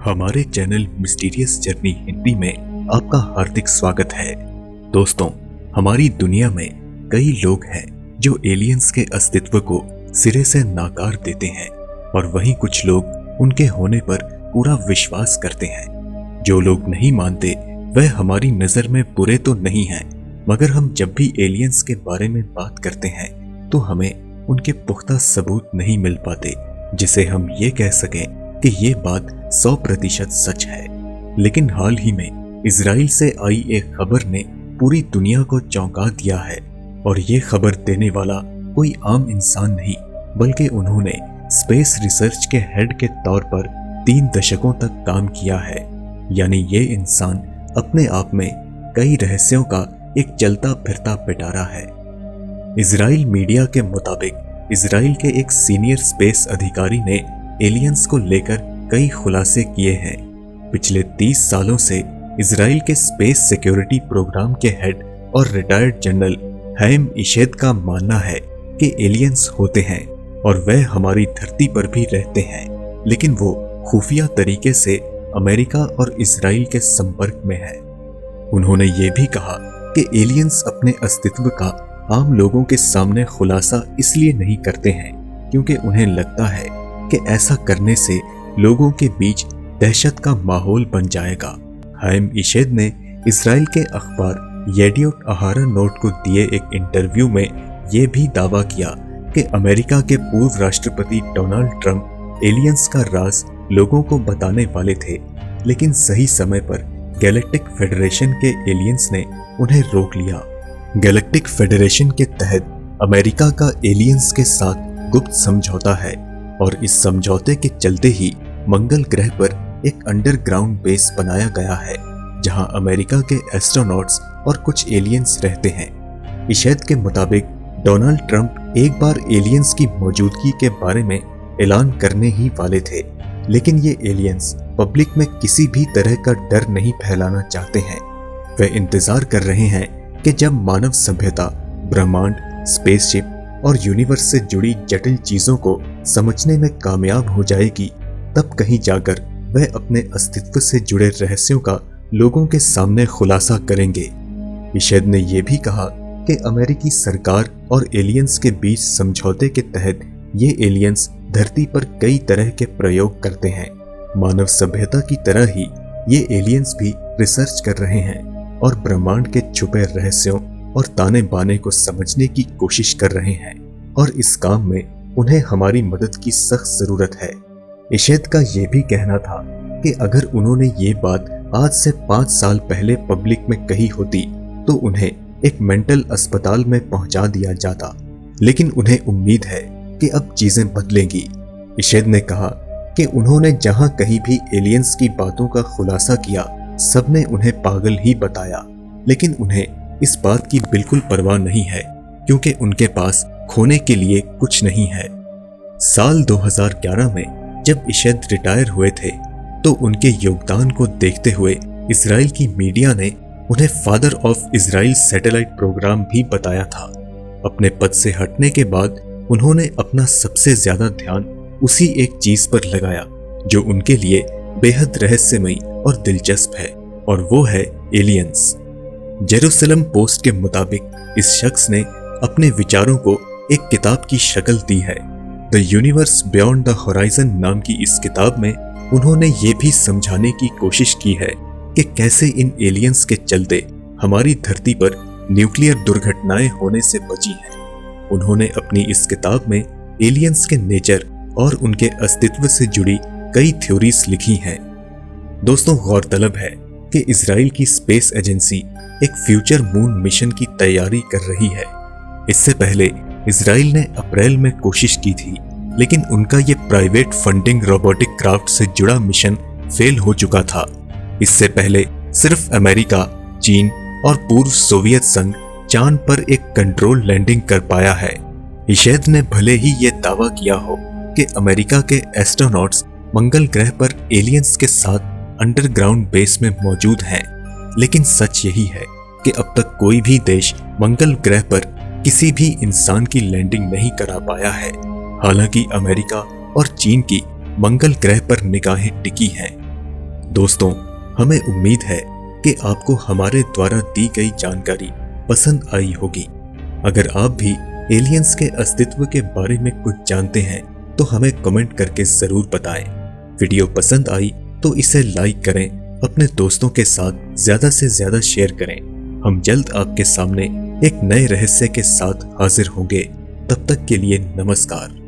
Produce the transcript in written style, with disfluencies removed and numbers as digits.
हमारे channel mysterious journey Hindi में आपका हार्दिक स्वागत है। दोस्तों, हमारी दुनिया में कई लोग हैं जो एलियंस के अस्तित्व को सिरे से नाकार देते हैं और वहीं कुछ लोग उनके होने पर पूरा विश्वास करते हैं। जो लोग नहीं मानते वह हमारी नजर में बुरे तो नहीं हैं, मगर हम जब भी एलियंस के बारे में बात करते हैं तो हमें उनके पुख्ता सबूत नहीं मिल पाते जिसे हम ये कह सकें कि ये बात 100% सच है। लेकिन हाल ही में इजराइल से आई एक खबर ने पूरी दुनिया को चौंका दिया है और ये खबर देने वाला कोई आम इंसान नहीं, बल्कि उन्होंने स्पेस रिसर्च के हेड के तौर पर 3 दशकों तक काम किया है। यानी ये इंसान अपने आप में कई रहस्यों का एक चलता फिरता पिटारा है। इजराइल मीडिया के मुताबिक इजराइल के एक सीनियर स्पेस अधिकारी ने एलियंस को लेकर कई खुलासे किए हैं। पिछले 30 सालों से इजराइल के स्पेस सिक्योरिटी प्रोग्राम के हेड और रिटायर्ड जनरल हाइम इशेद का मानना है कि एलियंस होते हैं और वह हमारी धरती पर भी रहते हैं, लेकिन वो खुफिया तरीके से अमेरिका और इजराइल के संपर्क में है। उन्होंने ये भी कहा कि एलियंस अपने अस्तित्व का आम लोगों के सामने खुलासा इसलिए नहीं करते हैं क्योंकि उन्हें लगता है कि ऐसा करने से लोगों के बीच दहशत का माहौल बन जाएगा। हाइम इशेद ने इजराइल के अखबार येडियोट अहारोनोट को दिए एक इंटरव्यू में यह भी दावा किया कि अमेरिका के पूर्व राष्ट्रपति डोनाल्ड ट्रंप एलियंस का राज लोगों को बताने वाले थे, लेकिन सही समय पर गैलेक्टिक फेडरेशन के एलियंस ने उन्हें रोक लिया। गैलेक्टिक फेडरेशन के तहत अमेरिका का एलियंस के साथ गुप्त समझौता है और इस समझौते के चलते ही मंगल ग्रह पर एक अंडरग्राउंड बेस बनाया गया है जहां अमेरिका के एस्ट्रोनॉट्स और कुछ एलियंस रहते हैं। इशेद के मुताबिक डोनाल्ड ट्रंप एक बार एलियंस की मौजूदगी के बारे में ऐलान करने ही वाले थे, लेकिन ये एलियंस पब्लिक में किसी भी तरह का डर नहीं फैलाना चाहते हैं। वे इंतजार कर रहे हैं कि जब मानव सभ्यता ब्रह्मांड, स्पेसशिप और यूनिवर्स से जुड़ी जटिल चीजों को समझने में कामयाब हो जाएगी, तब कहीं जाकर वह अपने अस्तित्व से जुड़े रहस्यों का लोगों के सामने खुलासा करेंगे। इशेद ने यह भी कहा कि अमेरिकी सरकार और एलियंस के बीच समझौते के तहत ये एलियंस धरती पर कई तरह के प्रयोग करते हैं। मानव सभ्यता की तरह ही ये एलियंस भी रिसर्च कर रहे हैं और ब्रह्मांड के छुपे रहस्यों और ताने बाने को समझने की कोशिश कर रहे हैं, और इस काम में उन्हें हमारी मदद की सख्त जरूरत है। इशेद का यह भी कहना था कि अगर उन्होंने ये बात आज से 5 साल पहले पब्लिक में कही होती तो उन्हें एक मेंटल अस्पताल में पहुंचा दिया जाता, लेकिन उन्हें उम्मीद है कि अब चीजें बदलेंगी। इशेद ने कहा कि उन्होंने जहां कहीं भी एलियंस की बातों का खुलासा किया, सबने उन्हें पागल ही बताया, लेकिन उन्हें इस बात की बिल्कुल परवाह नहीं है क्योंकि उनके पास खोने के लिए कुछ नहीं है। साल 2011 में जब इशेद रिटायर हुए थे तो उनके योगदान को देखते हुए इजराइल की मीडिया ने उन्हें father of Israel satellite programme भी बताया था। अपने पद से हटने के बाद उन्होंने अपना सबसे ज्यादा ध्यान उसी एक चीज पर लगाया जो उनके लिए बेहद रहस्यमयी और दिलचस्प है, और वो है एलियंस। जेरूसलम पोस्ट के मुताबिक इस शख्स ने अपने विचारों को एक किताब की शक्ल दी है। The universe beyond the horizon नाम की इस किताब में उन्होंने ये भी समझाने की कोशिश की है कि कैसे इन एलियंस के चलते हमारी धरती पर न्यूक्लियर दुर्घटनाएं होने से बची हैं। उन्होंने अपनी इस किताब में एलियंस के नेचर और उनके अस्तित्व से जुड़ी कई थ्योरीज लिखी हैं। दोस्तों, गौरतलब है कि इजराइल की स्पेस एजेंसी एक फ्यूचर मून मिशन की तैयारी कर रही है। इससे पहले इजराइल ने अप्रैल में कोशिश की थी, लेकिन उनका ये प्राइवेट फंडिंग रोबोटिक क्राफ्ट से जुड़ा मिशन फेल हो चुका था। इससे पहले सिर्फ अमेरिका, चीन और पूर्व सोवियत संघ चांद पर एक कंट्रोल लैंडिंग कर पाया है। इशेद ने भले ही ये दावा किया हो कि अमेरिका के एस्ट्रोनॉट्स मंगल ग्रह पर एलियंस के साथ अंडरग्राउंड बेस में मौजूद हैं, लेकिन सच यही है कि अब तक कोई भी देश मंगल ग्रह पर किसी भी इंसान की लैंडिंग नहीं करा पाया है। हालांकि अमेरिका और चीन की मंगल ग्रह पर निगाहें टिकी हैं। दोस्तों, हमें उम्मीद है कि आपको हमारे द्वारा दी गई जानकारी पसंद आई होगी। अगर आप भी एलियंस के अस्तित्व के बारे में कुछ जानते हैं तो हमें कमेंट करके जरूर बताएं। वीडियो पसंद आई तो इसे लाइक करें, अपने दोस्तों के साथ ज्यादा से ज्यादा शेयर करें। हम जल्द आपके सामने एक नए रहस्य के साथ हाजिर होंगे। तब तक के लिए नमस्कार।